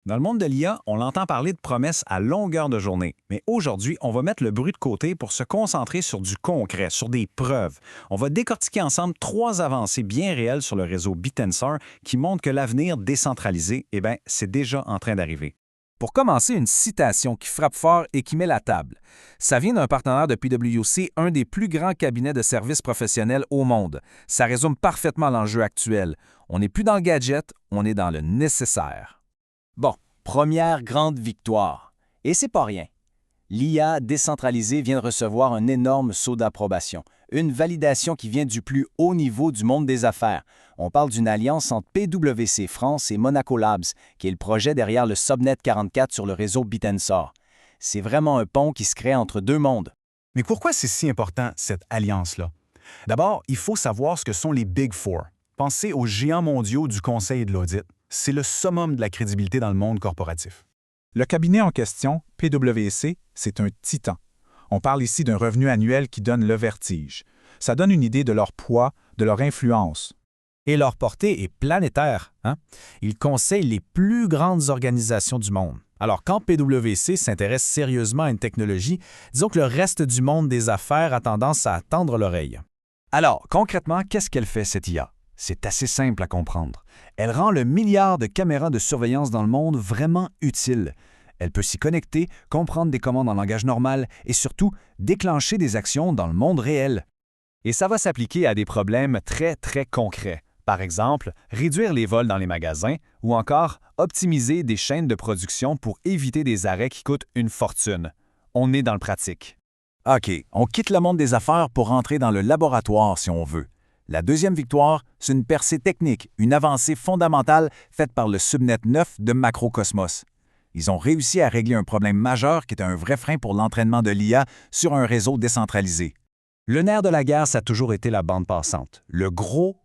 Dans le monde de l'IA, on entend parler de promesses à longueur de journée. Mais aujourd'hui, on va mettre le bruit de côté pour se concentrer sur du concret, sur des preuves. On va décortiquer ensemble 3 avancées bien réelles sur le réseau BitTensor qui montrent que l'avenir décentralisé, c'est déjà en train d'arriver. Pour commencer, une citation qui frappe fort et qui met la table. Ça vient d'un partenaire de PwC, un des plus grands cabinets de services professionnels au monde. Ça résume parfaitement l'enjeu actuel. On n'est plus dans le gadget, on est dans le nécessaire. Bon, première grande victoire. Et c'est pas rien. L'IA décentralisée vient de recevoir un énorme saut d'approbation, une validation qui vient du plus haut niveau du monde des affaires. On parle d'une alliance entre PwC France et Monaco Labs, qui est le projet derrière le Subnet 44 sur le réseau BitTensor. C'est vraiment un pont qui se crée entre deux mondes. Mais pourquoi c'est si important, cette alliance-là? D'abord, il faut savoir ce que sont les Big Four. Pensez aux géants mondiaux du conseil et de l'audit. C'est le summum de la crédibilité dans le monde corporatif. Le cabinet en question, PwC, c'est un titan. On parle ici d'un revenu annuel qui donne le vertige. Ça donne une idée de leur poids, de leur influence. Et leur portée est planétaire. Ils conseillent les plus grandes organisations du monde. Alors, quand PwC s'intéresse sérieusement à une technologie, disons que le reste du monde des affaires a tendance à tendre l'oreille. Alors, concrètement, qu'est-ce qu'elle fait, cette IA? C'est assez simple à comprendre. Elle rend le milliard de caméras de surveillance dans le monde vraiment utile. Elle peut s'y connecter, comprendre des commandes en langage normal et surtout déclencher des actions dans le monde réel. Et ça va s'appliquer à des problèmes très, très concrets. Par exemple, réduire les vols dans les magasins ou encore optimiser des chaînes de production pour éviter des arrêts qui coûtent une fortune. On est dans le pratique. OK, on quitte le monde des affaires pour entrer dans le laboratoire si on veut. La deuxième victoire, c'est une percée technique, une avancée fondamentale faite par le Subnet 9 de Macrocosmos. Ils ont réussi à régler un problème majeur qui était un vrai frein pour l'entraînement de l'IA sur un réseau décentralisé. Le nerf de la guerre, ça a toujours été la bande passante, le gros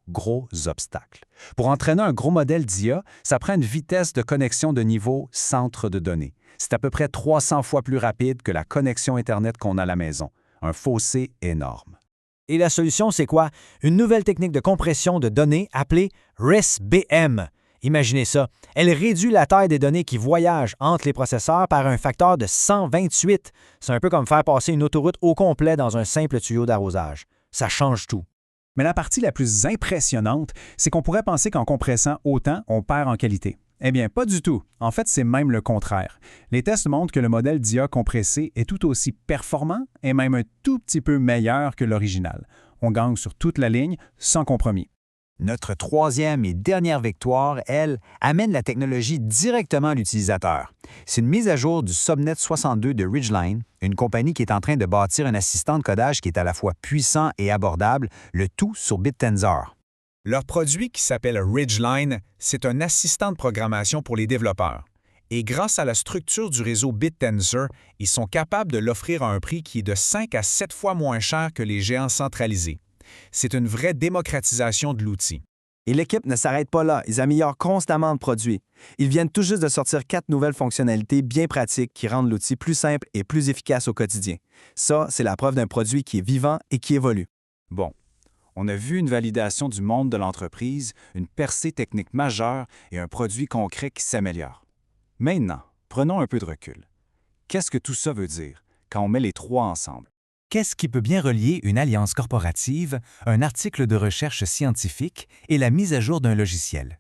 obstacle. Pour entraîner un gros modèle d'IA, ça prend une vitesse de connexion de niveau centre de données. C'est à peu près 300 fois plus rapide que la connexion Internet qu'on a à la maison. Un fossé énorme. Et la solution, c'est quoi? Une nouvelle technique de compression de données appelée RISC-BM. Imaginez ça, elle réduit la taille des données qui voyagent entre les processeurs par un facteur de 128. C'est un peu comme faire passer une autoroute au complet dans un simple tuyau d'arrosage. Ça change tout. Mais la partie la plus impressionnante, c'est qu'on pourrait penser qu'en compressant autant, on perd en qualité. Eh bien, pas du tout. En fait, c'est même le contraire. Les tests montrent que le modèle d'IA compressé est tout aussi performant et même un tout petit peu meilleur que l'original. On gagne sur toute la ligne, sans compromis. Notre troisième et dernière victoire, elle, amène la technologie directement à l'utilisateur. C'est une mise à jour du Subnet 62 de Ridgeline, une compagnie qui est en train de bâtir un assistant de codage qui est à la fois puissant et abordable, le tout sur BitTensor. Leur produit, qui s'appelle Ridgeline, c'est un assistant de programmation pour les développeurs. Et grâce à la structure du réseau BitTensor, ils sont capables de l'offrir à un prix qui est de 5 à 7 fois moins cher que les géants centralisés. C'est une vraie démocratisation de l'outil. Et l'équipe ne s'arrête pas là, ils améliorent constamment le produit. Ils viennent tout juste de sortir 4 nouvelles fonctionnalités bien pratiques qui rendent l'outil plus simple et plus efficace au quotidien. Ça, c'est la preuve d'un produit qui est vivant et qui évolue. Bon, on a vu une validation du monde de l'entreprise, une percée technique majeure et un produit concret qui s'améliore. Maintenant, prenons un peu de recul. Qu'est-ce que tout ça veut dire quand on met les 3 ensemble? Qu'est-ce qui peut bien relier une alliance corporative, un article de recherche scientifique et la mise à jour d'un logiciel?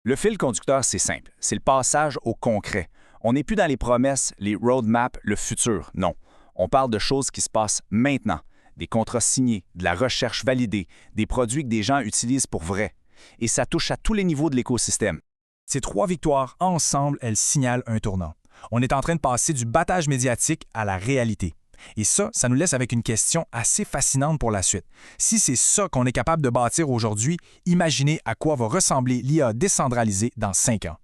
Le fil conducteur, c'est simple. C'est le passage au concret. On n'est plus dans les promesses, les roadmaps, le futur. Non. On parle de choses qui se passent maintenant. Des contrats signés, de la recherche validée, des produits que des gens utilisent pour vrai. Et ça touche à tous les niveaux de l'écosystème. Ces 3 victoires, ensemble, elles signalent un tournant. On est en train de passer du battage médiatique à la réalité. Et ça nous laisse avec une question assez fascinante pour la suite. Si c'est ça qu'on est capable de bâtir aujourd'hui, imaginez à quoi va ressembler l'IA décentralisée dans 5 ans.